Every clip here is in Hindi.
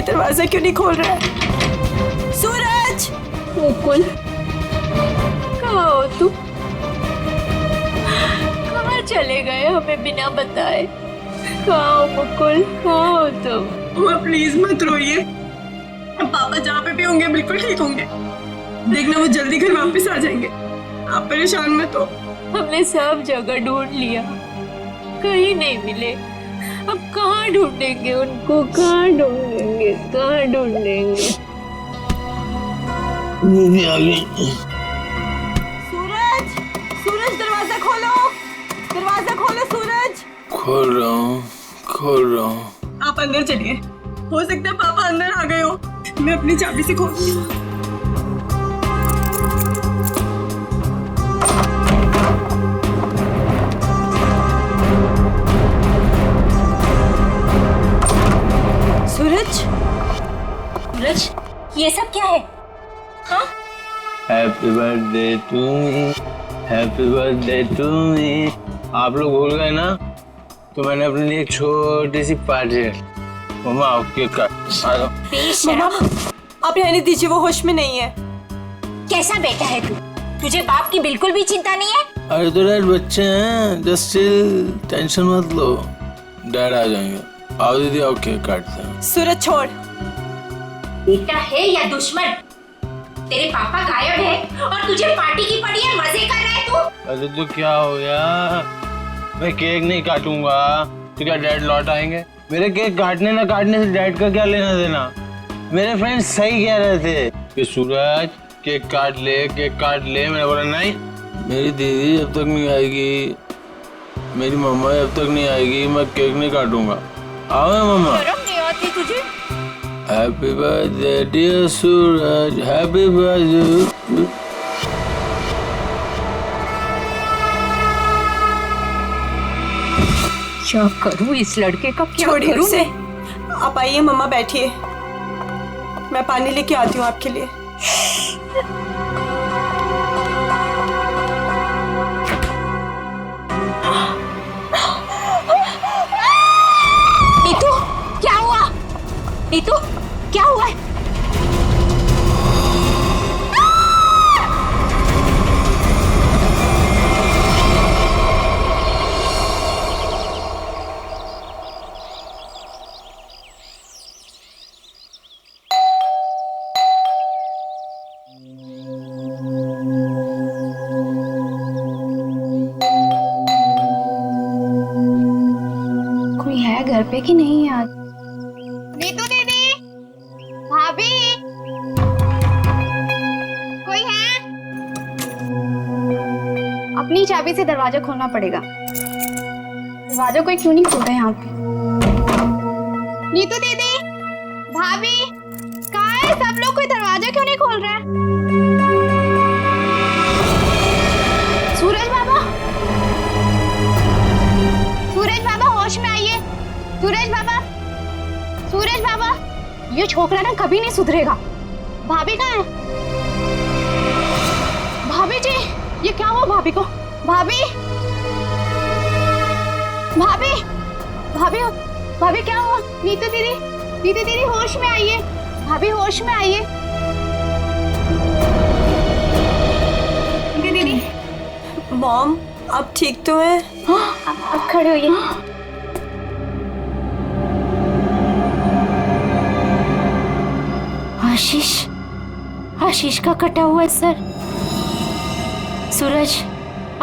ये दरवाजा क्यों नहीं खोल रहा है? सूरज! मुकुल, कहाँ हो तुम? कहाँ चले गए हमें बिना बताए? कहाँ हो मुकुल, कहाँ हो तुम? मम्मा प्लीज मत रोइए, पापा जहाँ पे भी होंगे बिल्कुल ठीक होंगे। देखना वो जल्दी घर वापस आ जाएंगे, आप परेशान मत हो। हमने सब जगह ढूंढ लिया, कहीं नहीं मिले। अब कहाँ ढूंढेंगे उनको, कहाँ ढूंढेंगे, कहाँ ढूंढेंगे? सूरज! सूरज दरवाजा खोलो, दरवाजा खोलो सूरज! खोल रहा हूँ। आप अंदर चलिए, हो सकता है पापा अंदर आ गए हो। मैं अपनी चाबी से खोलती हूँ। सूरज! सूरज, ये सब क्या है? हाँ? Happy birthday to me, happy birthday to me. आप लोग भूल गए ना, तो मैंने अपने लिए एक छोटी सी पार्टी रखी। मम्मा आओ केक काट। मम्मा आप रहने दीजिए, वो होश में नहीं है। कैसा बेटा है तू? तुझे बाप की बिल्कुल भी चिंता नहीं है? अरे तो डैड बच्चे हैं, जस्ट चिल, टेंशन मत लो, डैड आ जाएंगे। आओ दीदी आओ केक काटते हैं। सूरज छोड़। बेटा है या दुश्मन? तेरे पापा गायब है और तुझे पार्टी की पड़ी है, मजे कर रहा है तू? अरे तो क्या हो गया, मैं केक नहीं काटूंगा तो क्या डैड लौट आएंगे? मेरे केक काटने ना काटने से डैड का क्या लेना देना? मेरे फ्रेंड्स सही कह रहे थे कि सूरज केक काट ले, केक काट ले। मैंने बोला नहीं, मेरी दीदी जब तक नहीं आएगी, मेरी मम्मा जब तक नहीं आएगी, मैं केक नहीं काटूंगा। आओ मम्मा। शर्म नहीं आती तुझे? हैप्पी बर्थडे डियर सूरज, हैप्पी बर्थडे। क्या करूं इस लड़के का, क्या छोड़िए करूं? उसे। आप आइए मम्मा, बैठिए, मैं पानी लेके आती हूँ आपके लिए। नीतू, क्या हुआ? नीतू, क्या हुआ है? कोई है घर पे कि नहीं यार? नीतू दीदी, भाभी, कोई है? अपनी चाबी से दरवाजा खोलना पड़ेगा। दरवाजा कोई क्यों नहीं खोल रहा है यहाँ पे? नीतू दीदी, भाभी, कहाँ है सब लोग? कोई दरवाजा क्यों नहीं खोल रहा है? सूरज बाबा, सूरज बाबा होश में आइए। सूरज बाबा, सूरज बाबा, ये छोकरा ना कभी नहीं सुधरेगा। भाभी कहाँ है? भाभी जी, ये क्या हुआ भाभी को? भाभी, भाभी, भाभी, भाभी क्या हुआ? नीतू दीदी, नीतू दीदी होश में आइए। भाभी होश में आइए। नीतू दीदी, मॉम आप ठीक तो हैं? अब खड़े होइए। आशीष, आशीष का कटा हुआ है सर। सूरज,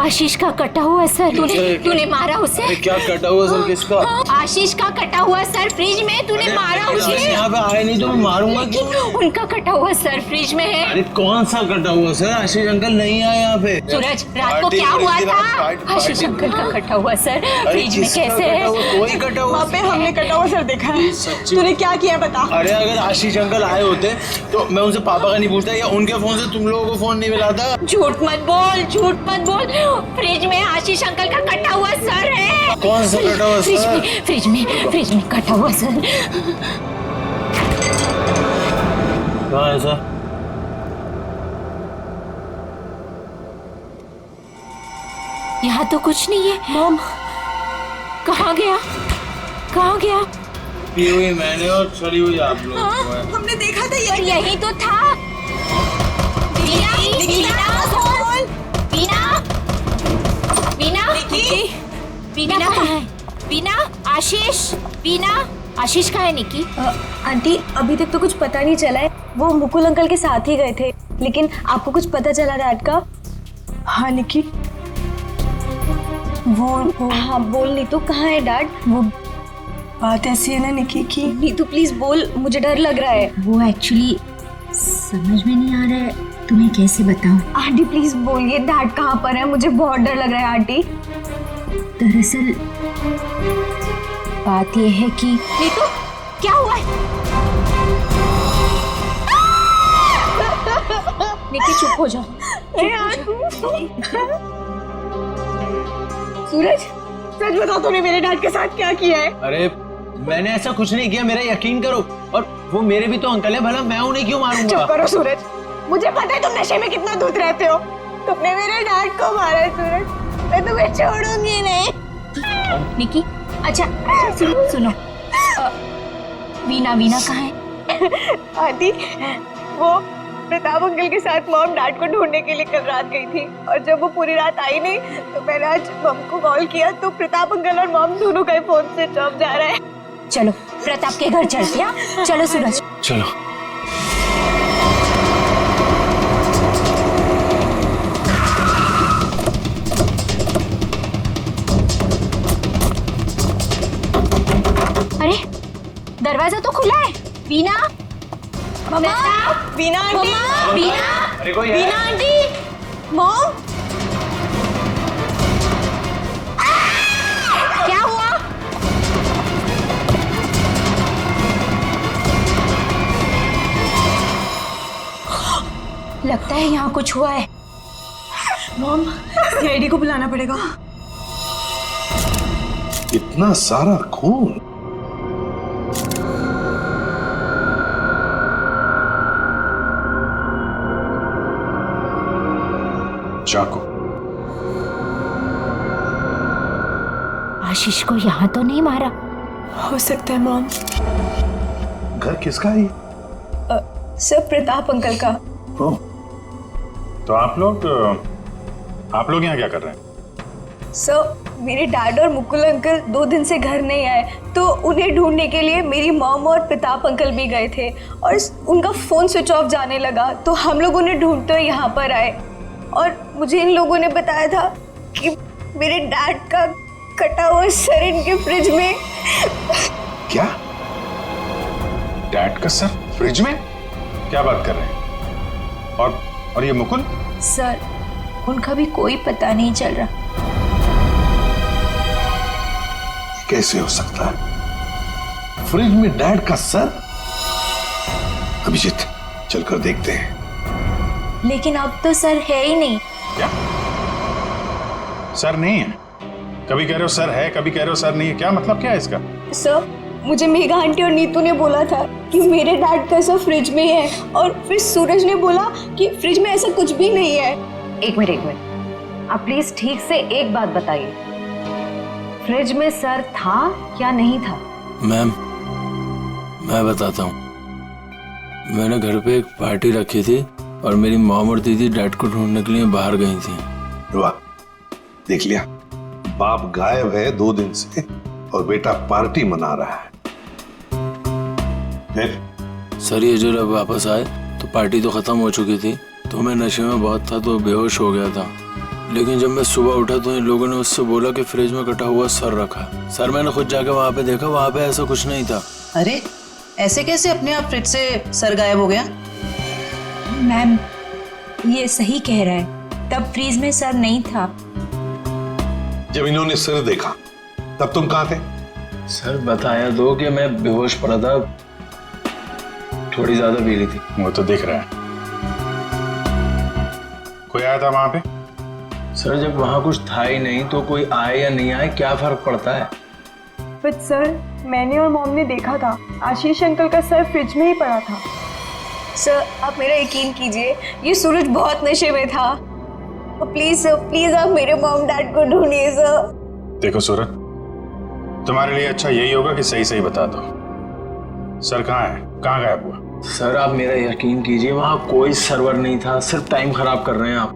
आशीष का कटा हुआ सर। तूने मारा उसे? अरे क्या कटा हुआ सर किसका? आशीष का कटा हुआ सर फ्रिज में, तूने मारा उसे? यहाँ पे आए नहीं तो मैं मारूंगा क्यों? उनका कटा हुआ सर फ्रिज में है। अरे कौन सा कटा हुआ सर? आशीष अंकल नहीं आए यहाँ पे। सूरज, रात को क्या हुआ था? आशीष अंकल का कटा हुआ सर फ्रिज में कैसे है? कोई कटा हुआ? वहाँ पे हमने कटा हुआ सर देखा है। तूने क्या किया बता? अरे अगर आशीष अंकल आए होते तो मैं उनसे पापा का नहीं पूछता, या उनके फोन से तुम लोगों को फोन नहीं मिलाता। झूठ मत बोल, झूठ मत बोल। फ्रिज में आशीष अंकल का कटा हुआ सर है। कौन सा कटा हुआ सर? फ्रिज में कटा हुआ सर। कहाँ है सर? यहाँ तो कुछ नहीं है। मॉम कहाँ गया? कहाँ गया? पी हुई मैंने और सड़ी हुई आप लोग को है। हमने देखा था और यही तो था। वीना, वीना, वीना कहाँ है? वीना, आशीष, वीना, आशीष कहाँ है निकी? आंटी अभी तक तो कुछ पता नहीं चला है। वो मुकुल अंकल के साथ ही गए थे, लेकिन आपको कुछ पता चला डैड का? हाँ निकी, वो हाँ बोल नीतू, कहाँ है डैड? वो बात ऐसी है ना निकी की नीतू प्लीज बोल, मुझे डर लग रहा है। वो एक्चुअली समझ में नहीं आ रहा है, तुम्हें कैसे बताऊं। आंटी प्लीज बोलिए डैड कहाँ पर है, मुझे बहुत डर लग रहा है आंटी। दरअसल बात यह है कि नीतू, क्या हुआ है? निकी चुप हो जाओ। सूरज, सच बताओ तूने मेरे डैड के साथ क्या किया है? अरे मैंने ऐसा कुछ नहीं किया, मेरा यकीन करो। और वो मेरे भी तो अंकल है, भला मैं उन्हें क्यों मारूंगा? चुप करो सूरज, मुझे पता है तुम नशे में कितना दूध रहते हो। तुमने मेरे डैड को मारा है सूरज, मैं तुम्हें छोड़ूंगी नहीं। निकी, अच्छा सुनो, वीना कहाँ है? आंटी, वो प्रताप अंकल के साथ मॉम डैड को ढूंढने के लिए कल रात गई थी, और जब वो पूरी रात आई नहीं तो मैंने आज मॉम को कॉल किया तो प्रताप अंकल और मॉम दोनों का फोन स्विच ऑफ जा रहा है। चलो प्रताप के घर चलते हैं। चलो सूरज, चलो। अरे दरवाजा तो खुला है। वीना, मम्मा, वीना आंटी, वीना, अरे कोई है? वीना आंटी, मॉम, क्या हुआ? लगता है यहाँ कुछ हुआ है। मॉम, सीआईडी को बुलाना पड़ेगा। इतना सारा खून। चाकू। आशीष को यहाँ तो नहीं मारा? हो सकता है मॉम। घर किसका है ये? सर प्रताप अंकल का। ओह, तो आप लोग यहाँ क्या कर रहे हैं? सर मेरे डैड और मुकुल अंकल 2 दिन से घर नहीं आए, तो उन्हें ढूंढने के लिए मेरी मॉम और प्रताप अंकल भी गए थे, और उनका फोन स्विच ऑफ जाने लगा, तो हम लोग उन्हें ढूंढते हुए यहाँ पर आए। और मुझे इन लोगों ने बताया था कि मेरे डैड का कटा हुआ सर इनके फ्रिज में। क्या? डैड का सर फ्रिज में? क्या बात कर रहे हैं? और ये मुकुल? सर उनका भी कोई पता नहीं चल रहा। कैसे हो सकता है? फ्रिज में डैड का सर? अभिजीत, चलकर देखते हैं। लेकिन अब तो सर है ही नहीं। क्या सर नहीं है? कभी कह रहे हो सर है, कभी कह रहे हो सर नहीं है, क्या मतलब क्या है इसका? सर मुझे मेघा आंटी और नीतू ने बोला था कि मेरे डैड का सर फ्रिज में है, और फिर सूरज ने बोला कि फ्रिज में ऐसा कुछ भी नहीं है। एक मिनट, आप प्लीज ठीक से एक बात बताइए, फ्रिज में सर था या नहीं था? मैम, मैं बताता हूँ। मैंने घर पे एक पार्टी रखी थी और मेरी मॉम और दीदी डैड को ढूंढने के लिए बाहर गई थी। वाह, देख लिया, बाप गायब है 2 दिन से और बेटा पार्टी मना रहा है। फिर सर ये जो जब वापस आए तो पार्टी तो खत्म हो चुकी थी, तो मैं नशे में बहुत था तो बेहोश हो गया था। लेकिन जब मैं सुबह उठा तो इन लोगों ने उससे बोला कि फ्रिज में कटा हुआ सर रखा। सर मैंने खुद जाकर वहाँ पे देखा, वहाँ पे ऐसा कुछ नहीं था। अरे ऐसे कैसे अपने आप फ्रिज से सर गायब हो गया? मैम ये सही कह रहा है, तब फ्रीज में सर नहीं था। जब इन्होंने सर देखा तब तुम कहाँ थे? सर बताया दो कि मैं बेहोश पड़ा था, थोड़ी ज्यादा पी ली थी। वो तो दिख रहा है। कोई आया था वहां पे? सर जब वहाँ कुछ था ही नहीं तो कोई आए या नहीं आए क्या फर्क पड़ता है? बट सर, मैंने और मॉम ने देखा था आशीष अंकल का सर फ्रिज में ही पड़ा था। सर आप मेरा यकीन कीजिए, ये सूरज बहुत नशे में था। प्लीज सर, प्लीज आप मेरे मॉम डैड को ढूंढिए सर। देखो सूरज, तुम्हारे लिए अच्छा यही होगा कि सही सही बता दो। सर कहाँ है, कहाँ गायब हुआ? सर आप मेरा यकीन कीजिए, वहाँ कोई सर्वर नहीं था, सिर्फ टाइम खराब कर रहे हैं आप।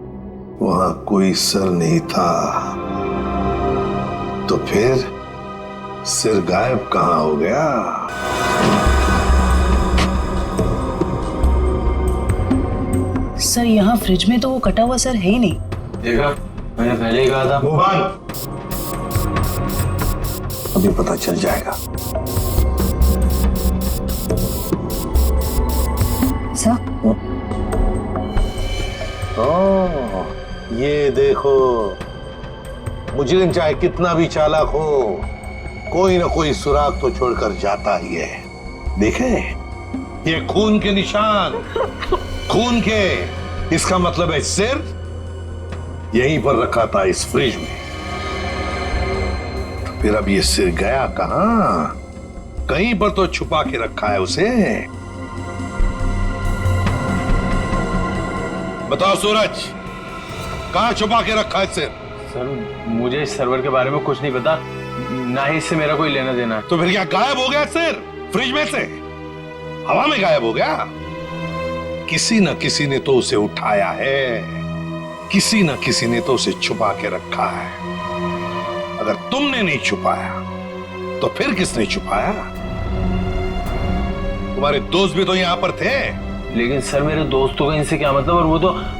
वहां कोई सर नहीं था तो फिर सिर गायब कहाँ हो गया? सर यहाँ फ्रिज में तो वो कटा हुआ सर है ही नहीं। देखा, मैंने पहले ही कहा था। मोहन, अभी पता चल जाएगा। सर ओह, ये देखो, मुजरिम चाहे कितना भी चालाक हो, कोई ना कोई सुराग तो छोड़कर जाता ही है। देखे, ये खून के निशान, खून के। इसका मतलब है सिर यहीं पर रखा था इस फ्रिज में। तो फिर अब ये सिर गया कहां? कहीं पर तो छुपा के रखा है उसे। बताओ सूरज, कहां छुपा के रखा है सिर? सर मुझे इस सर्वर के बारे में कुछ नहीं पता, ना ही इससे मेरा कोई लेना देना है। तो फिर क्या गायब हो गया सिर फ्रिज में से? हवा में गायब हो गया? किसी न किसी ने तो उसे उठाया है, किसी न किसी ने तो उसे छुपा के रखा है। अगर तुमने नहीं छुपाया तो फिर किसने छुपाया? तुम्हारे दोस्त भी तो यहां पर थे। लेकिन सर मेरे दोस्तों का इनसे क्या मतलब? और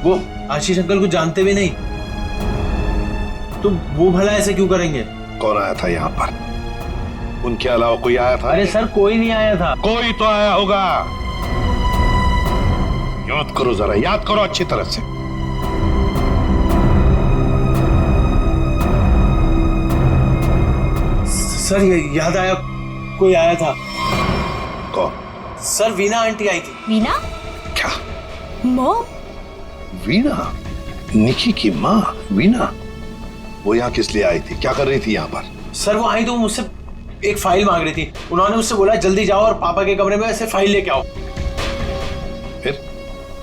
वो आशीष अंकल को जानते भी नहीं, तो वो भला ऐसे क्यों करेंगे? कौन आया था यहाँ पर? उनके अलावा कोई आया था? अरे सर कोई नहीं आया था। कोई तो आया होगा। याद करो जरा, याद करो अच्छी तरह से। सर ये याद आया, कोई आया था। कौन? सर वीना आंटी आई थी। वीना? क्या? मॉम? वीना? निकी की माँ वीना? वो यहाँ किस लिए आई थी? क्या कर रही थी यहाँ पर? सर वो आई तो मुझसे एक फाइल मांग रही थी। उन्होंने मुझसे बोला जल्दी जाओ और पापा के कमरे में ऐसे फाइल लेके आओ। फिर?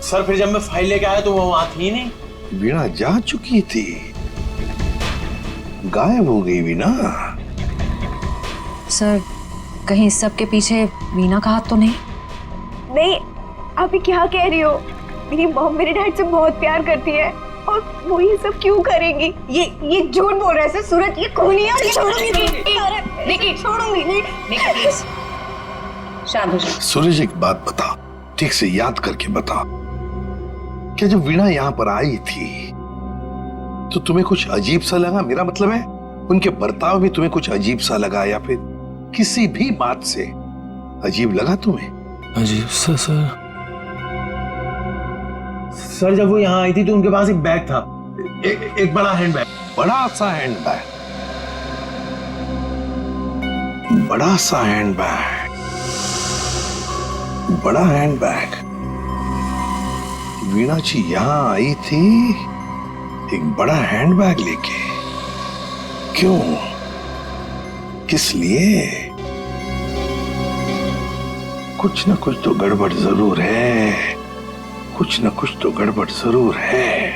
सर फिर जब मैं फाइल लेके आया तो वो वहां थी ही नहीं। वीणा जा चुकी थी, गायब हो गई वीणा। सर कहीं इस सब के पीछे वीना का हाथ तो नहीं? नहीं, आप ये क्या कह रही हो? मेरी मॉम मेरे डैड से बहुत प्यार करती है और वो ये सब क्यों करेंगी? ये झूठ बोल रहा है सर। सूरज ये खूनी है। ये छोड़ूंगी नहीं। देखिए छोड़ूंगी नहीं। शांत हो जाओ। सूरज एक बात बताओ, ठीक से याद करके बताओ, क्या जब वीणा यहाँ पर आई थी तो तुम्हें कुछ अजीब सा लगा? मेरा मतलब है उनके बर्ताव में तुम्हें कुछ अजीब सा लगा, या फिर किसी भी बात से अजीब लगा तुम्हें? अजीब सा? सर जब वो यहाँ आई थी तो उनके पास एक बैग था, एक बड़ा हैंड बैग। बड़ा सा हैंड बैग? बड़ा सा हैंड बैग? बड़ा हैंड बैग? वीणा जी यहां आई थी एक बड़ा हैंड बैग लेके? क्यों? किस लिए? कुछ ना कुछ तो गड़बड़ जरूर है, कुछ ना कुछ तो गड़बड़ जरूर है।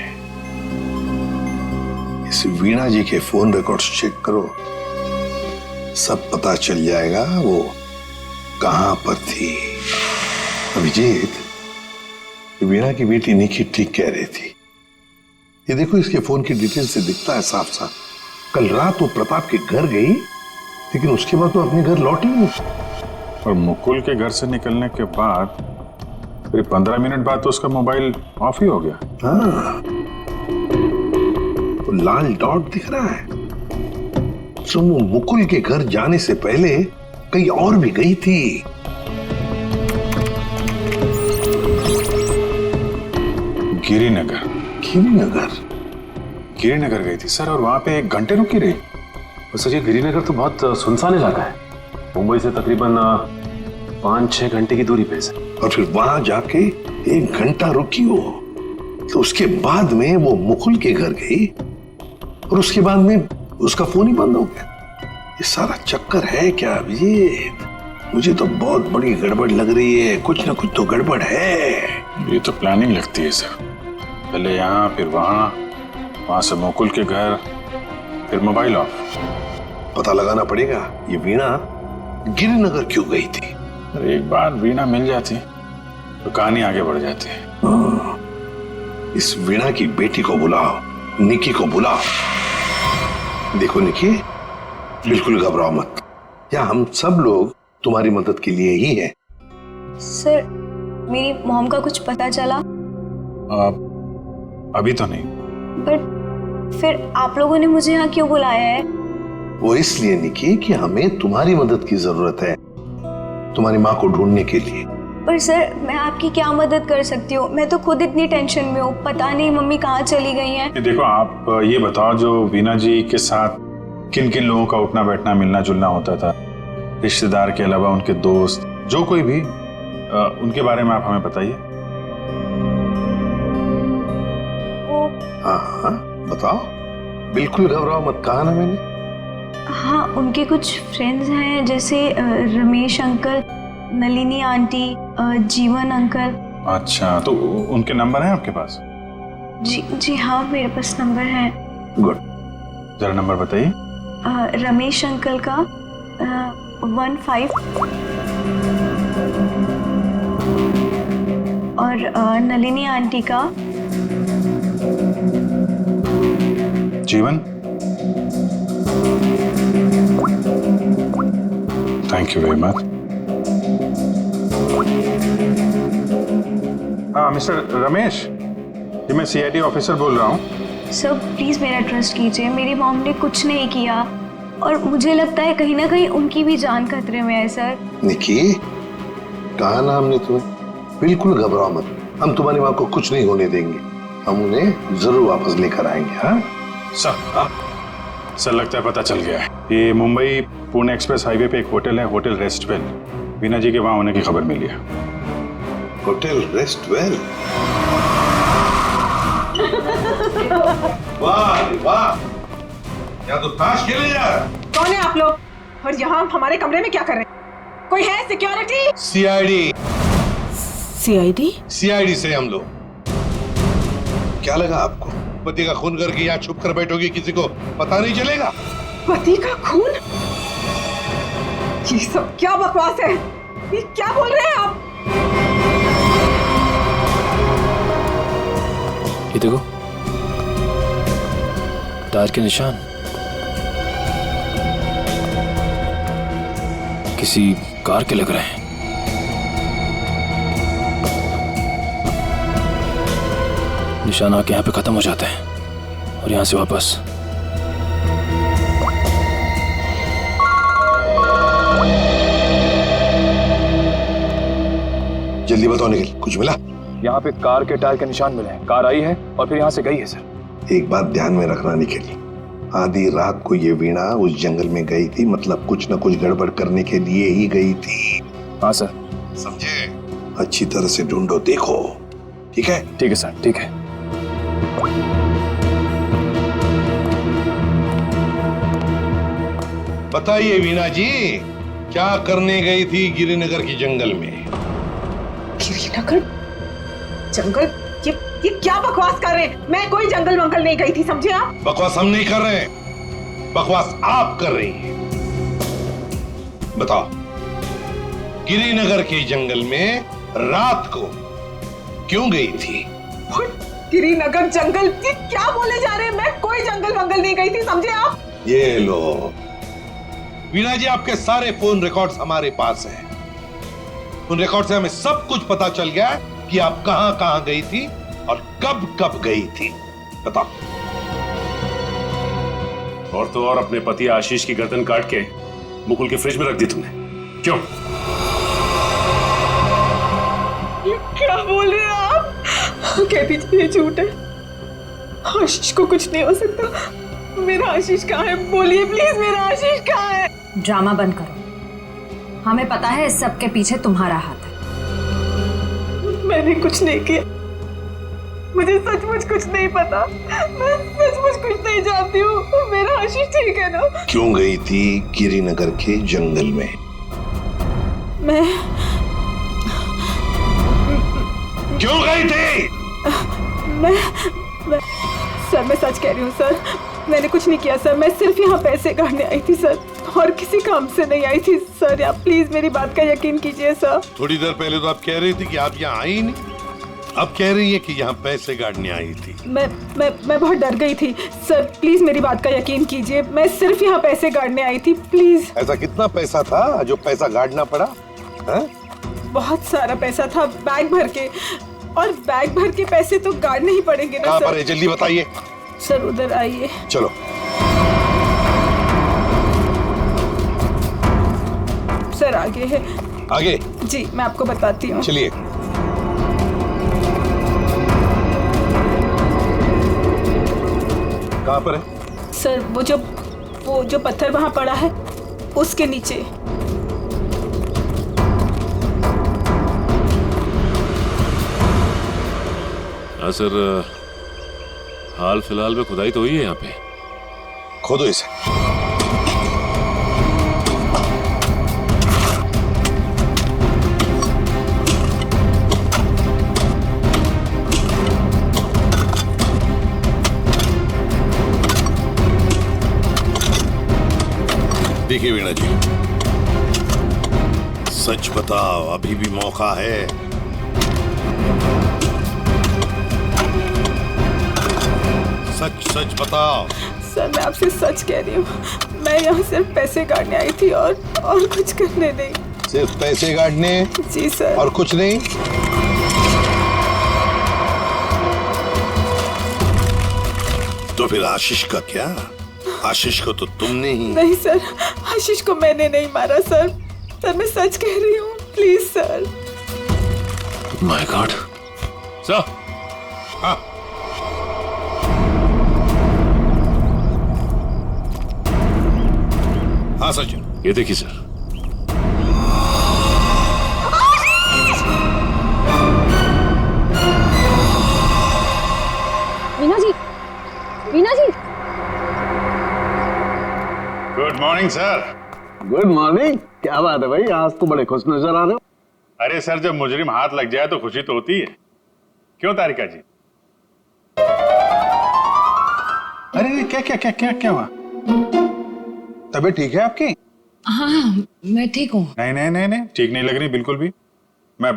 इस वीणा जी के फोन रिकॉर्ड्स चेक करो, सब पता चल जाएगा वो कहां पर थी। अभिजीत, वीणा की बेटी निकी ठीक कह रही थी। ये देखो, इसके फोन की डिटेल से दिखता है साफ साफ, कल रात वो प्रताप के घर गई लेकिन उसके बाद तो अपने घर लौटी नहीं। और मुकुल के घर से निकलने के बाद करीब 15 मिनट बाद तो उसका मोबाइल ऑफ ही हो गया। हाँ, वो लाल डॉट दिख रहा है, तो वो मुकुल के घर जाने से पहले कहीं और भी गई थी। गिरिनगर। गिरिनगर गई थी सर, और वहां पे 1 घंटे रुकी रही। सर ये गिरिनगर तो बहुत सुनसान इलाका है, मुंबई से तकरीबन 5-6 घंटे की दूरी पे है। और फिर वहां जाके 1 घंटा रुकी हो, तो उसके बाद में वो मुकुल के घर गई और उसके बाद में उसका फोन ही बंद हो गया। ये सारा चक्कर है क्या अभिजीत? मुझे तो बहुत बड़ी गड़बड़ लग रही है, कुछ ना कुछ तो गड़बड़ है। ये तो प्लानिंग लगती है सर, पहले यहाँ फिर वहां से मुकुल के घर, फिर मोबाइल ऑफ। पता लगाना पड़ेगा ये वीणा गिरिनगर क्यों गई थी, अरे एक बार वीणा मिल जाती तो कहानी आगे बढ़ जाती। इस वीणा की बेटी को बुलाओ, निकी को बुलाओ। देखो निकी, बिल्कुल घबराओ मत, यहाँ हम सब लोग तुम्हारी मदद के लिए ही हैं। सर, मेरी मॉम का कुछ पता चला? अभी तो नहीं। बट फिर आप लोगों ने मुझे यहाँ क्यों बुलाया है? वो इसलिए निकी कि हमें तुम्हारी मदद की जरूरत है, तुम्हारी माँ को ढूंढने के लिए। पर सर, मैं आपकी क्या मदद कर सकती हूँ? मैं तो खुद इतनी टेंशन में हूँ, पता नहीं मम्मी कहाँ चली गई हैं। देखो, आप ये बताओ, जो वीणा जी के साथ किन किन लोगों का उठना बैठना मिलना जुलना होता था, रिश्तेदार के अलावा उनके दोस्त, जो कोई भी, उनके बारे में आप हमें बताइए। हाँ हाँ बताओ, बिल्कुल घबराओ मत, कहा ना मैंने। हाँ, उनके कुछ फ्रेंड्स हैं, जैसे रमेश अंकल, नलिनी आंटी, जीवन अंकल। अच्छा, तो उनके नंबर हैं आपके पास? जी हाँ, मेरे पास नंबर है। गुड, जरा नंबर बताइए। रमेश अंकल का 15 और नलिनी आंटी का जीवन। Thank you very much. हाँ मिस्टर रमेश, ये मैं सीआईडी ऑफिसर बोल रहा हूँ। सर प्लीज मेरा ट्रस्ट कीजिए, मेरी मॉम ने कुछ नहीं किया और मुझे लगता है कहीं ना कहीं उनकी भी जान खतरे में है। सर निकी, कहा ना हमने तुम्हें, बिल्कुल घबराओ मत, हम तुम्हारी माँ को कुछ नहीं होने देंगे, हम उन्हें जरूर वापस लेकर आएंगे। हाँ सर लगता है पता चल गया है। ये मुंबई पुणे एक्सप्रेस हाईवे पे एक होटल है, होटल रेस्टवेल। वीणा जी के वहां होने की खबर मिली है। होटल रेस्टवेल? वाह वाह, यहाँ तो ताश खेले जा रहा है। कौन है आप लोग और यहाँ हमारे कमरे में क्या कर रहे हैं? कोई है सिक्योरिटी? सीआईडी से हम लोग। क्या लगा आपको, पति का खून करके यहाँ छुप कर बैठोगी, किसी को पता नहीं चलेगा? पति का खून? ये सब क्या बकवास है? ये क्या बोल रहे हैं आप? ये देखो, टायर के निशान, किसी कार के लग रहे हैं। निशान आके यहाँ पे खत्म हो जाते हैं और यहाँ से वापस। जल्दी बताओ निखिल, कुछ मिला? यहाँ पे कार के टायर के निशान मिले हैं, कार आई है और फिर यहाँ से गई है सर। एक बात ध्यान में रखना निखिल, आधी रात को ये वीणा उस जंगल में गई थी, मतलब कुछ न कुछ गड़बड़ करने के लिए ही गई थी। हाँ सर। समझे? अच्छी तरह से ढूंढो, देखो। ठीक है? ठीक है सर, ठीक है। बताइए वीणा जी, क्या करने गई थी गिरिनगर की जंगल में? गिरिनगर जंगल? ये क्या बकवास कर रहे हैं? मैं कोई जंगल वंगल नहीं गई थी, समझे आप? बकवास हम नहीं कर रहे हैं, बकवास आप कर रही हैं। बताओ, गिरिनगर के जंगल में रात को क्यों गई थी? गिरिनगर जंगल? ये क्या बोले जा रहे हैं? मैं कोई जंगल वंगल नहीं गई थी, समझे आप? ये लो वीणा जी, आपके सारे फोन रिकॉर्ड्स हमारे पास हैं। उन रिकॉर्ड से हमें सब कुछ पता चल गया कि आप कहां कहां गई थी और कब कब गई थी। बताओ। और तो और अपने पति आशीष की गर्दन काट के मुकुल के फ्रिज में रख दी तुमने, क्यों? ये क्या बोल रहे हैं आप? कह दीजिए ये झूठ है, आशीष को कुछ नहीं हो सकता। मेरा आशीष कहाँ है? बोलिए प्लीज, मेरा आशीष कहाँ है? ड्रामा बंद करो, हमें पता है इस सब के पीछे तुम्हारा हाथ है। मैंने कुछ नहीं किया, मुझे सचमुच कुछ नहीं पता, मैं सचमुच कुछ नहीं जानती हूँ। मेरा आशीष ठीक है ना? क्यों गई थी गिरिनगर के जंगल में? मैं क्यों गई थी? मैं सर, मैं सच कह रही हूँ सर, मैंने कुछ नहीं किया सर, मैं सिर्फ यहाँ पैसे काटने आई थी सर। और किसी काम से नहीं आई थी सर। आप प्लीज मेरी बात का यकीन कीजिए सर। थोड़ी देर पहले तो आप कह रही थी कि आप यहाँ आई ही नहीं, अब कह रही है कि यहाँ पैसे गाड़ने आई थी। मैं बहुत डर गई थी सर, प्लीज मेरी बात का यकीन कीजिए। मैं सिर्फ यहाँ पैसे गाड़ने आई थी, प्लीज। ऐसा कितना पैसा था जो पैसा गाड़ना पड़ा? है? बहुत सारा पैसा था, बैग भर के, और बैग भर के पैसे तो गाड़ने ही पड़ेंगे ना कहाँ सर। पर है? जल्दी बताइए। सर उधर आइए। चलो। सर आगे है। आगे? जी मैं आपको बताती हूँ। चलिए। कहाँ पर है? सर वो जो पत्थर वहाँ पड़ा है उसके नीचे। हाँ सर, हाल फिलहाल में खुदाई तो हुई है यहाँ पे। खोदो इसे। देखिए वीणा जी, सच बताओ, अभी भी मौका है। सच सच बताओ। सर मैं आपसे सच कह रही हूँ, मैं यहाँ सिर्फ पैसे गाड़ने आई थी और कुछ करने नहीं। सिर्फ पैसे गाड़ने? जी सर। और कुछ नहीं? तो फिर आशीष का क्या? आशीष को तो तुमने ही। नहीं सर, आशीष को मैंने नहीं मारा सर। सर मैं सच कह रही हूँ, please sir. My god. Sir. हाँ। हाँ सचिन, ये देखिए sir. Veena ji, Veena ji. Good morning sir. Good morning. क्या बात है भाई, आज तो बड़े खुश नजर आ रहे हो। अरे सर, जब मुजरिम हाथ लग जाए तो खुशी तो होती है, क्यों तारिका जी? अरे क्या क्या क्या क्या क्या हुआ? तबीयत ठीक है आपकी? हाँ मैं ठीक हूँ। नहीं नहीं नहीं नहीं, ठीक नहीं लग रही बिल्कुल भी। मैं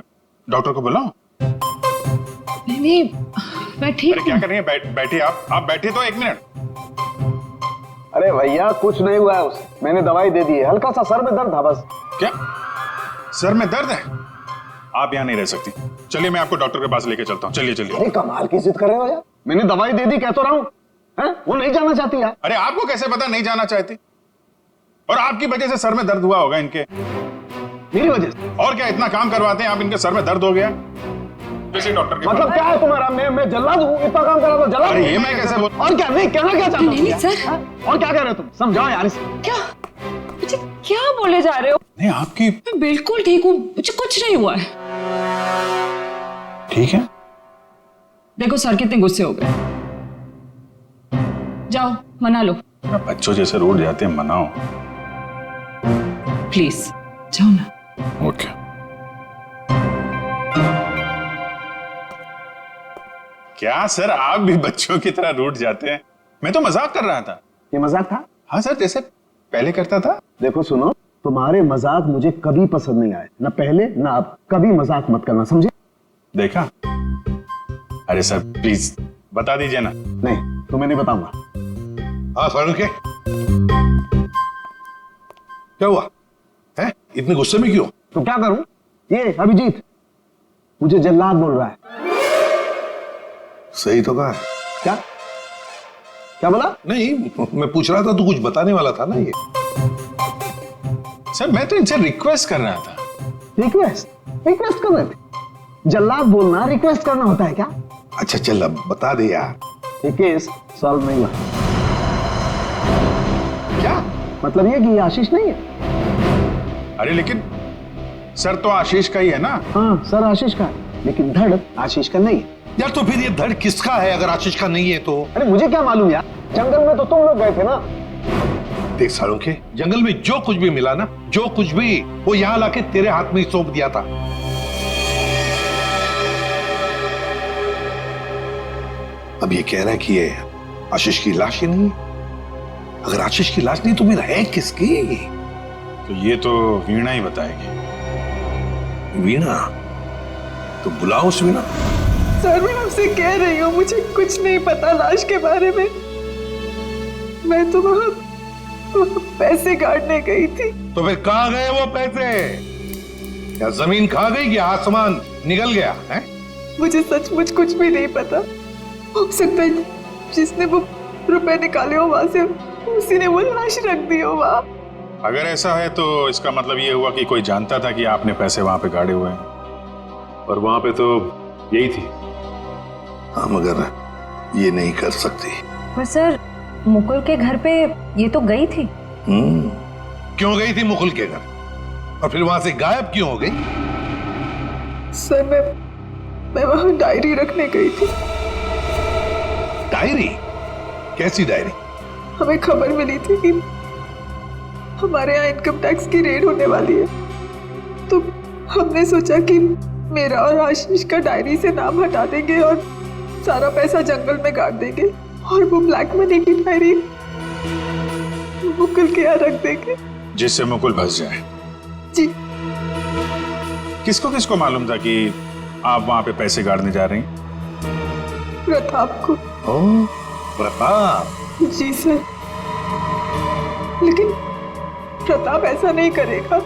डॉक्टर को बुलाऊं? नहीं मैं ठीक अरे क्या कर रही है? बैठिए आप बैठिए तो 1 मिनट। अरे भैया कुछ नहीं हुआ है उसे, मैंने दवाई दे दी है, हल्का सा सर में दर्द था बस। क्या सर में दर्द है? आप यहाँ नहीं रह सकती, चलिए मैं आपको डॉक्टर के पास लेके चलता हूँ। चलिए चलिए। अरे कमाल की जिद कर रहे हो यार, मैंने दवाई दे दी, कह तो रहा हूँ। वो नहीं जाना चाहती यार। अरे आपको कैसे पता नहीं जाना चाहती? और आपकी वजह से सर में दर्द हुआ होगा इनके। मेरी वजह से? और क्या, इतना काम करवाते हैं आप, इनके सर में दर्द हो गया। किसी डॉक्टर के मतलब क्या है तुम्हारा? मैं जल्लाद हूँ? इतना काम करा तो जल्लाद? अरे ये मैं कैसे बोल? और क्या? नहीं कहना क्या चाहते हो? नहीं सर। और क्या कह रहे हो तुम? समझाओ यार इसे। क्या मुझे क्या बोले जा रहे हो? नहीं आपकी। मैं बिल्कुल ठीक हूँ, मुझे कुछ नहीं हुआ है। ठीक है। देखो सर कितने गुस्से हो गए, जाओ मना लो। बच्चों जैसे रोड जाते हैं, मनाओ प्लीज, जाओ ना। ओके। क्या सर, आप भी बच्चों की तरह रूठ जाते हैं? मैं तो मजाक कर रहा था। ये मजाक था? हाँ सर, जैसे पहले करता था। देखो सुनो, तुम्हारे मजाक मुझे कभी पसंद नहीं आए, ना पहले ना अब। कभी मजाक मत करना, समझे? देखा? अरे सर प्लीज बता दीजिए ना। नहीं तुम्हें नहीं बताऊंगा। हाँ फारूक के क्या हुआ है? इतने गुस्से में क्यों? तो क्या करूं? ये अभिजीत मुझे जल्लाद बोल रहा है। सही तो कहा। क्या क्या बोला? नहीं मैं पूछ रहा था, तू कुछ बताने वाला था ना। ये सर मैं तो इनसे रिक्वेस्ट कर रहा था। रिक्वेस्ट कर रहे थे? जल्लाद बोलना रिक्वेस्ट करना होता है क्या? अच्छा चल अब बता दे यार। ये केस सॉल्व नहीं हुआ। क्या मतलब ये कि ये आशीष नहीं है। अरे लेकिन सर तो आशीष का ही है ना। हाँ सर आशीष का है, लेकिन धड़ आशीष का नहीं है। यार तो फिर ये धड़ किसका है अगर आशीष का नहीं है तो? अरे मुझे क्या मालूम यार, जंगल में तो तुम लोग गए थे ना। देख सालों के जंगल में जो कुछ भी मिला ना, जो कुछ भी, वो यहाँ लाके तेरे हाथ में ही सौंप दिया था। अब ये कह रहा है कि ये आशीष की लाश ही नहीं है। अगर आशीष की लाश नहीं तो फिर है किसकी? तो ये तो वीणा ही बताएगी। वीणा? तो बुलाओ उस वीणा। सर मैं आपसे कह रही हूँ मुझे कुछ नहीं पता लाश के बारे में। मैं तो वहाँ पैसे काटने गई थी। तो फिर कहाँ गए वो पैसे? क्या जमीन खा गई कि आसमान निकल गया है? मुझे सचमुच कुछ भी नहीं पता। हो सकता है जिसने वो रुपए निकाले हो वहां से उसी ने वो लाश रख दी हो वहाँ। अगर ऐसा है तो इसका मतलब ये हुआ कि कोई जानता था कि आपने पैसे वहां पे गाड़े हुए हैं, और वहां पे तो यही थी। हाँ मगर ये नहीं कर सकती। पर सर मुकुल के घर पे ये तो गई थी। क्यों गई थी मुकुल के घर? और फिर वहां से गायब क्यों हो गई? सर मैं वहां डायरी रखने गई थी। डायरी? कैसी डायरी? हमें खबर मिली थी कि हमारे यहाँ इनकम टैक्स की रेड होने वाली है, तो हमने सोचा कि मेरा और आशीष का डायरी से नाम हटा देंगे और सारा पैसा जंगल में गाड़ देंगे और वो ब्लैक मनी की डायरी मुकुल के यहाँ रख देंगे, जिससे मुकुल फंस जाए। जी। किसको किसको मालूम था कि आप वहां पे पैसे गाड़ने जा रही हैं? प्रताप को। प्रताप? जी सर, लेकिन प्रताप ऐसा नहीं करेगा।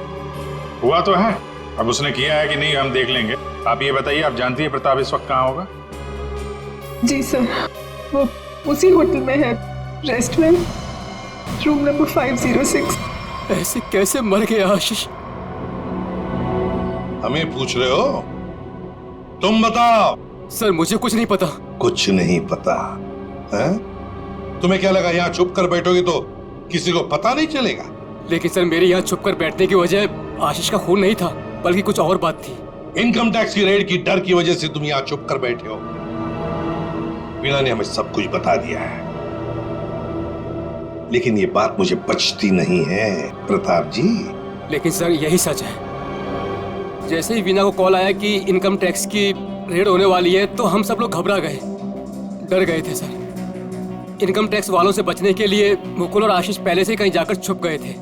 हुआ तो है, अब उसने किया है कि नहीं हम देख लेंगे। आप ये बताइए, आप जानती है प्रताप इस वक्त कहाँ होगा? जी सर, वो उसी होटल में है, रेस्टोरेंट, रूम नंबर 506। ऐसे कैसे मर गया आशीष? हमें पूछ रहे हो? तुम बताओ। सर मुझे कुछ नहीं पता। कुछ नहीं पता है? तुम्हें क्या लगा यहाँ छुप कर बैठोगे तो किसी को पता नहीं चलेगा? लेकिन सर मेरे यहाँ छुप कर बैठने की वजह आशीष का खून नहीं था, बल्कि कुछ और बात थी। इनकम टैक्स की रेड की डर की वजह से तुम यहाँ छुप कर बैठे हो। वीणा ने हमें सब कुछ बता दिया है, लेकिन ये बात मुझे बचती नहीं है प्रताप जी। लेकिन सर यही सच है। जैसे ही वीणा को कॉल आया कि इनकम टैक्स की रेड होने वाली है तो हम सब लोग घबरा गए, डर गए थे सर। इनकम टैक्स वालों से बचने के लिए मुकुल और आशीष पहले से कहीं जाकर छुप गए थे।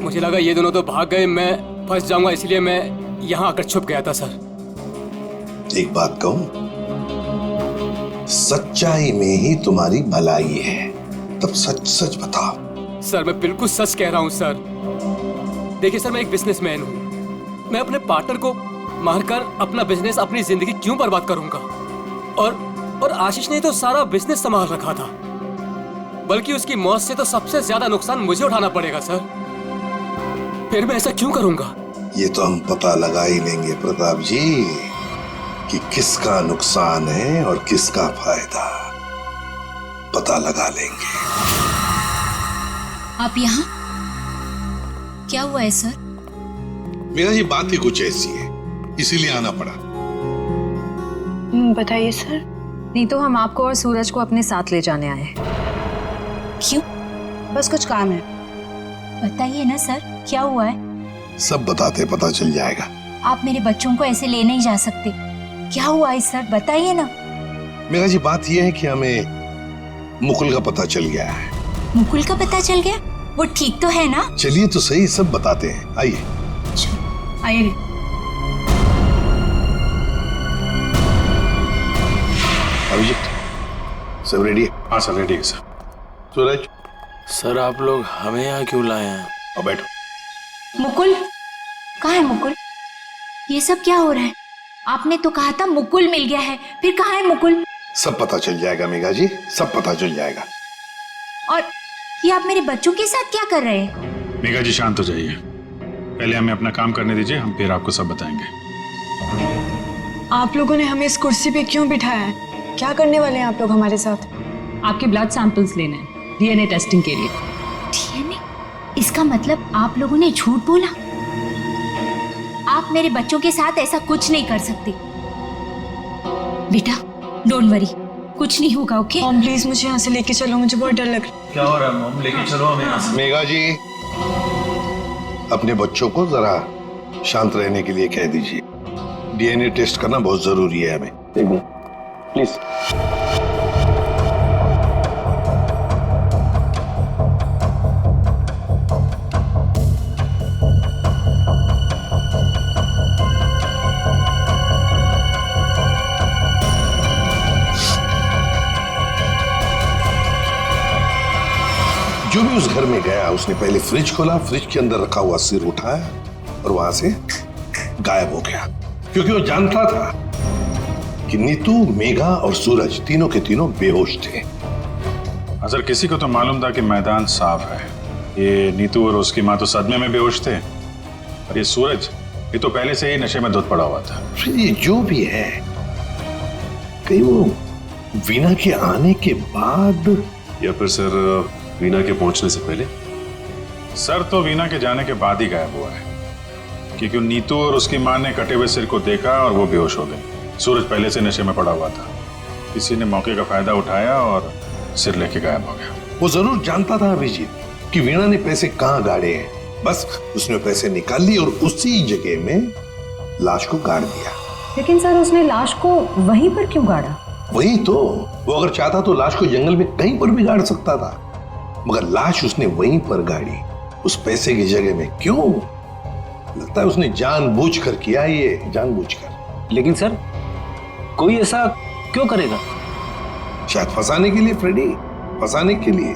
मुझे लगा ये दोनों तो भाग गए, मैं फंस जाऊंगा, इसलिए मैं यहाँ आकर छुप गया था सर। एक बात कहूं, सच्चाई में ही तुम्हारी भलाई है, तब सच सच बताओ। सर मैं बिल्कुल सच कह रहा हूँ सर। देखिए सर, मैं एक बिजनेसमैन हूँ। मैं अपने पार्टनर को मारकर अपना बिजनेस, अपनी जिंदगी क्यों बर्बाद करूंगा? और आशीष ने तो सारा बिजनेस संभाल रखा था, बल्कि उसकी मौत से तो सबसे ज्यादा नुकसान मुझे उठाना पड़ेगा सर। फिर मैं ऐसा क्यों करूंगा? ये तो हम पता लगा ही लेंगे प्रताप जी कि किसका नुकसान है और किसका फायदा, पता लगा लेंगे। आप यहाँ? क्या हुआ है सर? मेरा जी बात ही कुछ ऐसी है, इसीलिए आना पड़ा। बताइए सर। नहीं तो हम आपको और सूरज को अपने साथ ले जाने आए हैं। क्यों? बस कुछ काम है। बताइए ना सर, क्या हुआ है? सब बताते पता चल जाएगा। आप मेरे बच्चों को ऐसे ले नहीं जा सकते। क्या हुआ है सर, बताइए ना। मेरा जी बात यह है कि हमें मुकुल का पता चल गया है। मुकुल का पता चल गया? वो ठीक तो है ना? चलिए तो सही, सब बताते हैं, आइए। आइए। अभिजीत सब रेडी है? हाँ सर रेडी है सर। सूरज? सर आप लोग हमें यहाँ क्यों लाए हैं? अब बैठो। मुकुल कहाँ है? मुकुल, ये सब क्या हो रहा है? आपने तो कहा था मुकुल मिल गया है, फिर कहाँ है मुकुल? सब पता चल जाएगा मेघा जी, सब पता चल जाएगा। और ये आप मेरे बच्चों के साथ क्या कर रहे हैं? मेघा जी शांत हो जाइए, पहले हमें अपना काम करने दीजिए, हम फिर आपको सब बताएंगे। आप लोगों ने हमें इस कुर्सी पे क्यों बिठाया है? क्या करने वाले हैं आप लोग हमारे साथ? आपके ब्लड सैंपल्स लेने हैं डीएनए टेस्टिंग के लिए। डीएनए? इसका मतलब आप लोगों ने झूठ बोला? आप मेरे बच्चों के साथ ऐसा कुछ नहीं कर सकते। बेटा डोंट वरी, कुछ नहीं होगा, ओके? मॉम प्लीज मुझे यहाँ से लेके चलो, मुझे बहुत डर लग रहा है। क्या हो रहा है मॉम? लेके चलो हमें यहाँ से। मेघा जी अपने बच्चों को जरा शांत रहने के लिए कह दीजिए। डीएनए टेस्ट करना बहुत जरूरी है हमें। एक मिनट प्लीज। भी उस घर में गया, उसने पहले फ्रिज खोला, फ्रिज के अंदर रखा हुआ सिर उठाया और वहां से गायब हो गया, क्योंकि वो जानता था कि नीतू, मेघा और सूरज तीनों के तीनों बेहोश थे। अगर किसी को तो मालूम था कि मैदान साफ है। ये नीतू और उसकी माँ तो सदमे में बेहोश थे, और ये सूरज, ये तो पहले से ही नशे में धुत पड़ा हुआ था। फिर ये जो भी है, कहीं वो वीना के आने के बाद, या फिर सर वीना के पहुंचने से पहले? सर तो वीना के जाने के बाद ही गायब हुआ है, क्योंकि नीतू और उसकी माँ ने कटे हुए सिर को देखा और वो बेहोश हो गए। सूरज पहले से नशे में पड़ा हुआ था, किसी ने मौके का फायदा उठाया और सिर लेके गायब हो गया। वो जरूर जानता था अभिजीत कि वीणा ने पैसे कहाँ गाड़े हैं, बस उसने पैसे निकाल लिए और उसी जगह में लाश को गाड़ दिया। लेकिन सर उसने लाश को वहीं पर क्यों गाड़ा? वही तो, वो अगर चाहता तो लाश को जंगल में कहीं पर भी गाड़ सकता था, मगर लाश उसने वहीं पर गाड़ी, उस पैसे की जगह में। क्यों? लगता है उसने जानबूझकर किया, ये जानबूझकर। लेकिन सर, कोई ऐसा क्यों करेगा? शायद फंसाने के लिए फ्रेडी, फंसाने के लिए।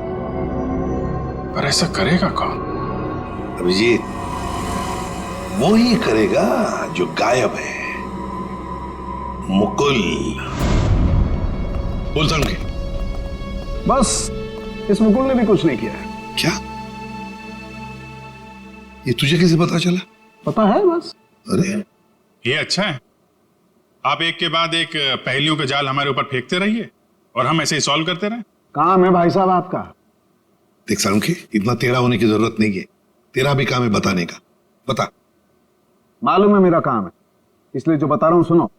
पर ऐसा करेगा कौन? अभिजीत, वो ही करेगा जो गायब है, मुकुल। बोल समझे? बस इस मुकुल ने भी कुछ नहीं किया है। क्या? ये तुझे कैसे पता चला? पता है बस। अरे ये अच्छा है, आप एक के बाद एक पहेलियों के जाल हमारे ऊपर फेंकते रहिए और हम ऐसे ही सॉल्व करते रहे। काम है भाई साहब आपका। देख सालुंखे, इतना टेढ़ा होने की जरूरत नहीं है, तेरा भी काम है बताने का। बता। मालूम है मेरा काम है, इसलिए जो बता रहा हूं सुनो।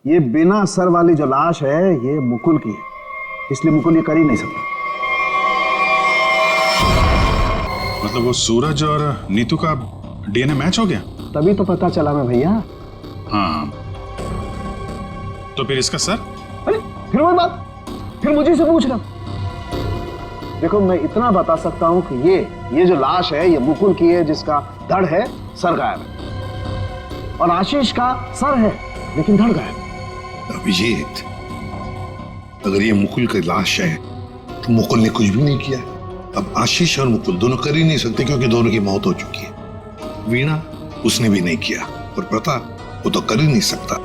ये बिना सर वाली जो लाश है ये मुकुल की है, इसलिए मुकुल ये कर ही नहीं सकता। मतलब वो सूरज और नीतू का डीएनए मैच हो गया? तभी तो पता चला मैं भैया। हाँ, तो फिर इसका सर? अरे फिर वही बात, फिर मुझे से पूछ रहा। देखो मैं इतना बता सकता हूं कि ये जो लाश है ये मुकुल की है, जिसका धड़ है, सर गायब है, और आशीष का सर है लेकिन धड़ गायब। अभिजीत, अगर ये मुकुल की लाश है तो मुकुल ने कुछ भी नहीं किया। अब आशीष और मुकुल दोनों कर ही नहीं सकते, क्योंकि दोनों की मौत हो चुकी है। वीणा, उसने भी नहीं किया, और प्रताप, वो तो कर ही नहीं सकता।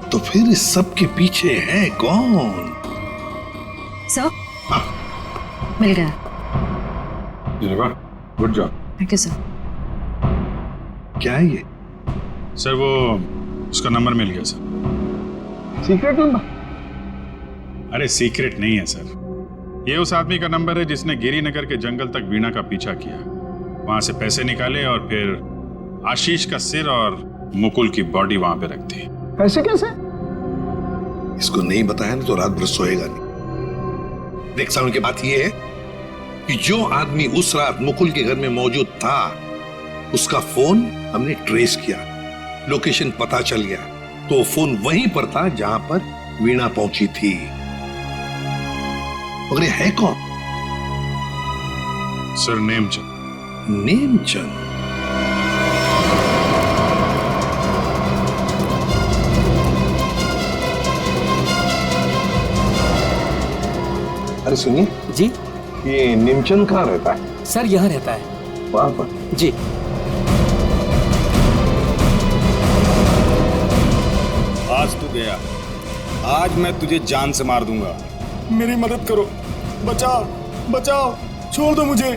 तो फिर इस सब के पीछे है कौन? सर, मिल गया। Good job. Thank you sir. क्या है ये? सर वो उसका नंबर मिल गया सर। Secret number? अरे सीक्रेट नहीं है सर, ये उस आदमी का नंबर है जिसने गिरिनगर के जंगल तक वीणा का पीछा किया, वहां से पैसे निकाले और फिर आशीष का सिर और मुकुल की बॉडी वहां पे रख दी। कैसे कैसे? इसको नहीं बताया ना तो रात भर सोएगा नहीं। देख साउंड की बात ये है कि जो आदमी उस रात मुकुल के घर में मौजूद था, उसका फोन हमने ट्रेस किया, लोकेशन पता चल गया, तो वो फोन वहीं पर था जहां पर वीणा पहुंची थी। और ये है कौन? सर नेमचंद। नेमचंद? अरे सुनिए जी, ये नेमचंद कहाँ रहता है? सर यहाँ रहता है। वहां पर? जी। आज तू गया, आज मैं तुझे जान से मार दूंगा। मेरी मदद करो, बचाओ बचाओ, छोड़ दो मुझे।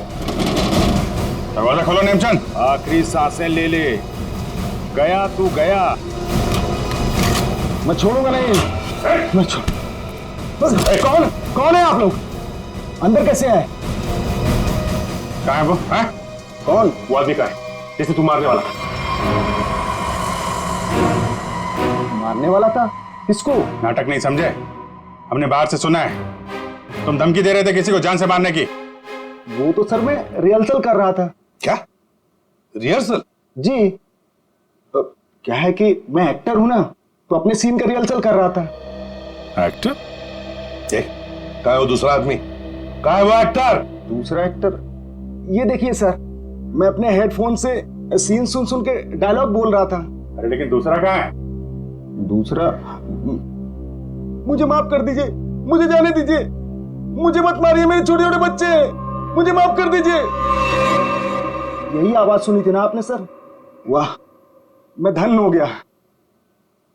दरवाजा खोलो नेमचंद। आखिरी सांसें ले ले, गया तू गया। मैं छोड़ूंगा नहीं, मैं छोड़। कौन कौन है आप लोग? अंदर कैसे आए? कहाँ है वो? है? कौन? वो आदमी का है जिसे तू मारने वाला था। मारने वाला था? किसको? नाटक नहीं समझे, हमने बाहर से सुना है तुम धमकी दे रहे थे किसी को जान से मारने की। वो तो सर मैं रिहर्सल कर रहा था। क्या रिहर्सल? जी, क्या है कि मैं एक्टर हूं ना, तो अपने सीन का रिहर्सल कर रहा था। एक्टर? कहाँ है वो दूसरा आदमी? कहाँ है वो एक्टर? दूसरा एक्टर? ये देखिए सर, मैं अपने हेडफोन से सीन सुन सुन के डायलॉग बोल रहा था। अरे लेकिन दूसरा कहाँ है? दूसरा? मुझे माफ कर दीजिए, मुझे जाने दीजिए, मुझे मत मारिए, मेरे छोटे छोटे बच्चे। मुझे माफ कर दीजिए। यही आवाज सुनी थी ना आपने सर? वाह, मैं धन्य हो गया।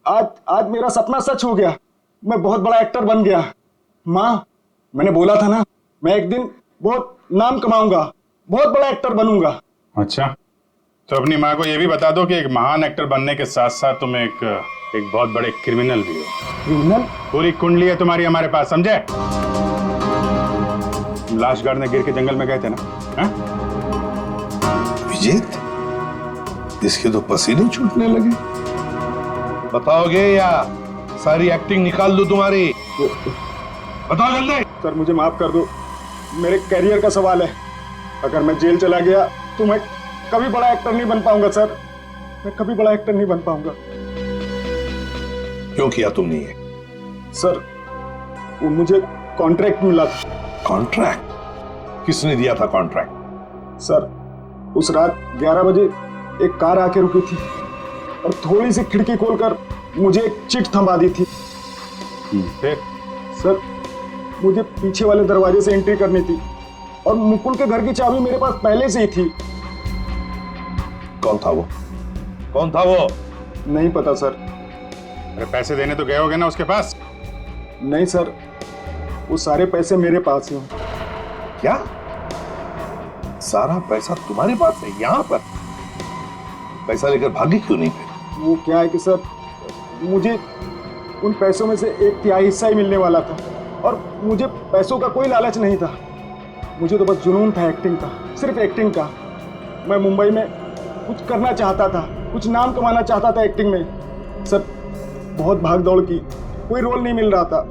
आज मेरा सपना सच हो गया। मैं बहुत बड़ा एक्टर बन गया। माँ, मैंने बोला था ना, मैं एक दिन बहुत नाम कमाऊंगा, बहुत बड़ा एक्टर बनूंगा। अच्छा, तो अपनी माँ को ये भी बता दो कि एक महान एक्टर बनने के साथ साथ तुम एक बहुत बड़े क्रिमिनल भी हो। क्रिमिनल? पूरी कुंडली है तुम्हारी हमारे पास, समझे? लाश गाड़ने गिर के जंगल में गए थे ना? विजीत, इसके तो पसीने छूटने लगे। बताओगे या सारी एक्टिंग निकाल दो तुम्हारी? बताओ जल्दी। सर मुझे माफ कर दो, मेरे करियर का सवाल है। अगर मैं जेल चला गया तो मैं कभी बड़ा एक्टर नहीं बन पाऊंगा सर। मैं कभी बड़ा एक्टर नहीं बन पाऊंगा। क्यों किया तुमने ये? सर, वो मुझे कॉन्ट्रैक्ट मिला था। कॉन्ट्रैक्ट? किसने दिया था कॉन्ट्रैक्ट? सर, उस रात 11 बजे एक कार आके रुकी थी और थोड़ी सी खिड़की खोलकर मुझे एक चिट थमा दी थी। फिर? सर, मुझे पीछे वाले दरवाजे से एंट्री करनी थी और मुकुल के घर की चाबी मेरे पास पहले से ही थी। कौन था वो? कौन था वो? नहीं पता सर। अरे पैसे देने तो गए होगे ना उसके पास? नहीं सर, वो सारे पैसे मेरे पास ही। क्या? सारा पैसा तुम्हारे पास है? यहाँ पर पैसा लेकर भागी क्यों नहीं? फिर वो क्या है कि सर, मुझे उन पैसों में से 1/3 हिस्सा ही मिलने वाला था और मुझे पैसों का कोई लालच नहीं था। मुझे तो बस जुनून था एक्टिंग का, सिर्फ एक्टिंग का। मैं मुंबई में कुछ करना चाहता था, कुछ नाम कमाना चाहता था एक्टिंग में। सर, बहुत भाग दौड़ की, कोई रोल नहीं मिल रहा था।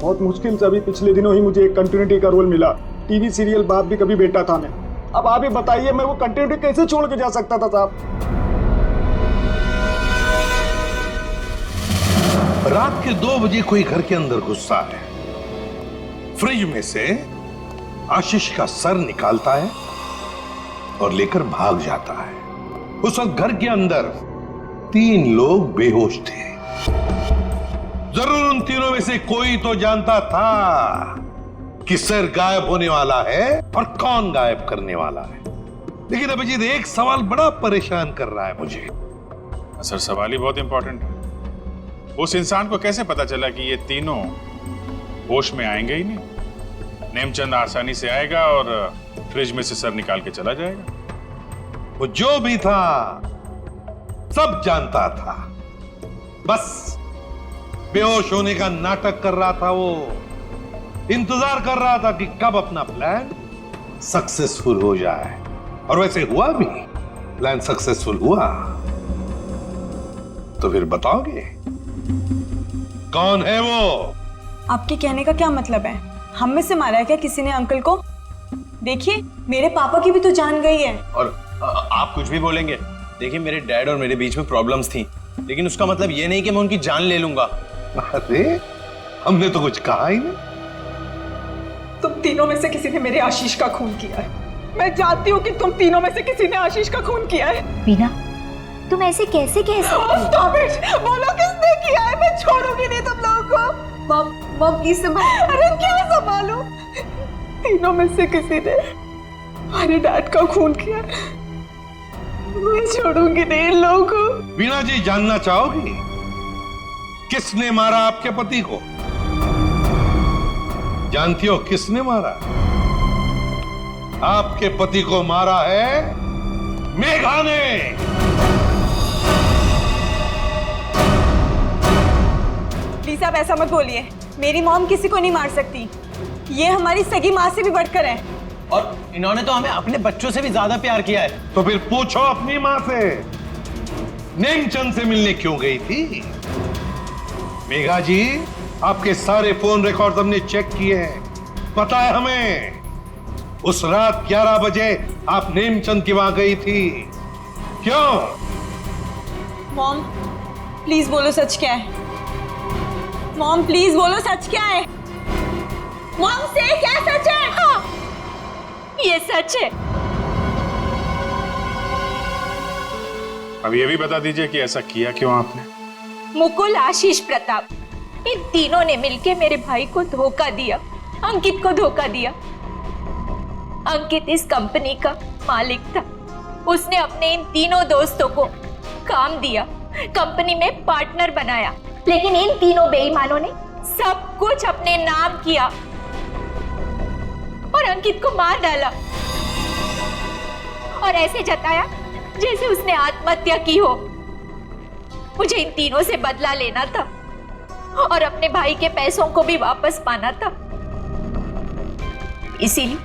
बहुत मुश्किल से अभी पिछले दिनों ही मुझे एक कंटिन्यूटी का रोल मिला। टीवी सीरियल बाप भी कभी बेटा था में। अब आप ही बताइए, मैं वो कंटिन्यूटी कैसे छोड़ के जा सकता था साहब? रात के 2 बजे कोई घर के अंदर घुसता है, फ्रिज में से आशीष का सर निकालता है और लेकर भाग जाता है। उस वक्त घर के अंदर 3 लोग बेहोश थे। जरूर उन तीनों में से कोई तो जानता था कि सर गायब होने वाला है और कौन गायब करने वाला है। लेकिन अभिजीत, एक सवाल बड़ा परेशान कर रहा है मुझे। सर, सवाल ही बहुत इंपॉर्टेंट है। उस इंसान को कैसे पता चला कि ये तीनों होश में आएंगे ही नहीं? नेमचंद आसानी से आएगा और फ्रिज में से सर निकाल के चला जाएगा। वो जो भी था सब जानता था, बस बेहोश होने का नाटक कर रहा था। वो इंतजार कर रहा था कि कब अपना प्लान सक्सेसफुल हो जाए, और वैसे हुआ भी। प्लान सक्सेसफुल हुआ। तो फिर बताओगे कौन है वो? आपके कहने का क्या मतलब है? हम में से मारा है क्या किसी ने अंकल को? देखिए, मेरे पापा की भी तो जान गई है। और आप कुछ भी बोलेंगे। देखिए, मेरे डैड और मेरे बीच में प्रॉब्लम्स थी, लेकिन उसका मतलब ये नहीं कि मैं उनकी जान ले लूंगा। अरे, हमने तो कुछ कहा ही नहीं। तुम तीनों में से किसी ने मेरे आशीष का खून किया है। मैं जानती हूँ कि तुम तीनों में से किसी ने आशीष का खून किया है। वीना, तुम ऐसे कैसे कह सकती हो? Stop it! बोलो किसने किया है? मैं छोड़ूंगी नहीं तुम लोगों को। मॉम प्लीज संभाल। अरे क्या संभालूं? तीनों में से किसी ने हमारे डैड का खून किया है। मैं छोड़ूंगी नहीं इन लोगों को। वीना जी, जानना चाहोगी किसने मारा आपके पति को? जानती हो किसने मारा? आपके पति को मारा है मेघा ने। प्लीज आप ऐसा मत बोलिए। मेरी मॉम किसी को नहीं मार सकती। ये हमारी सगी माँ से भी बढ़कर है। और इन्होंने तो हमें अपने बच्चों से भी ज्यादा प्यार किया है। तो फिर पूछो अपनी माँ से, नेमचंद से मिलने क्यों गई थी? मेघा जी, आपके सारे फोन रिकॉर्ड हमने चेक किए हैं। पता है हमें, उस रात 11 बजे आप नेमचंद की वहां गई थी। क्यों? मॉम प्लीज बोलो सच क्या है। मॉम प्लीज बोलो सच क्या है। मॉम से क्या सच है? हाँ, ये सच है। अब ये भी बता दीजिए कि ऐसा किया क्यों आपने? मुकुल, आशीष, प्रताप, इन तीनों ने मिलके मेरे भाई को धोखा दिया, अंकित को धोखा दिया। अंकित इस कंपनी का मालिक था। उसने अपने इन तीनों दोस्तों को काम दिया, कंपनी में पार्टनर बनाया, लेकिन इन तीनों बेईमानों ने सब कुछ अपने नाम किया और अंकित को मार डाला और ऐसे जताया जैसे उसने आत्महत्या की हो। मुझे इन तीनों से बदला लेना था और अपने भाई के पैसों को भी वापस पाना था। इसीलिए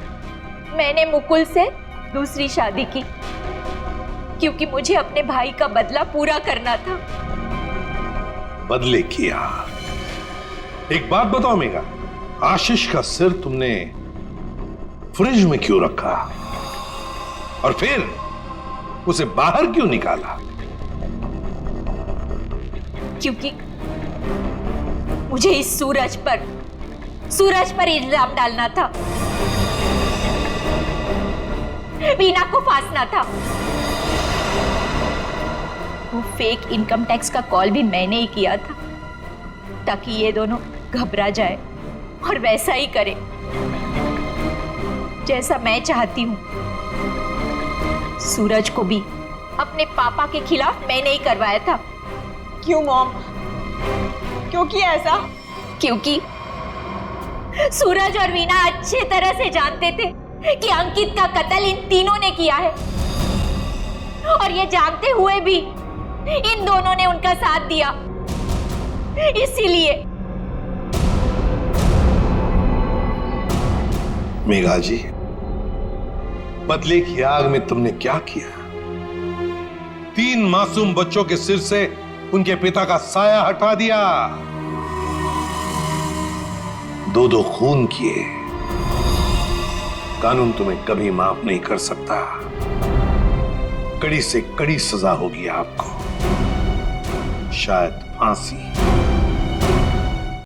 मैंने मुकुल से दूसरी शादी की, क्योंकि मुझे अपने भाई का बदला पूरा करना था। बदले किया। एक बात बताओ मेघा, आशीष का सिर तुमने फ्रिज में क्यों रखा और फिर उसे बाहर क्यों निकाला? क्योंकि मुझे इस सूरज पर इल्जाम डालना था, वीना को फांसना था। वो फेक इनकम टैक्स का कॉल भी मैंने ही किया था, ताकि ये दोनों घबरा जाए और वैसा ही करे जैसा मैं चाहती हूं। सूरज को भी अपने पापा के खिलाफ मैंने ही करवाया था। क्यों मॉम? क्यों किया ऐसा? क्योंकि सूरज और वीना अच्छे तरह से जानते थे कि अंकित का कत्ल इन तीनों ने किया है, और ये जानते हुए भी इन दोनों ने उनका साथ दिया। इसीलिए मेघा जी, बदले की आग में तुमने क्या किया? 3 मासूम बच्चों के सिर से उनके पिता का साया हटा दिया, 2 खून किए। कानून तुम्हें कभी माफ नहीं कर सकता। कड़ी से कड़ी सजा होगी आपको, शायद फांसी।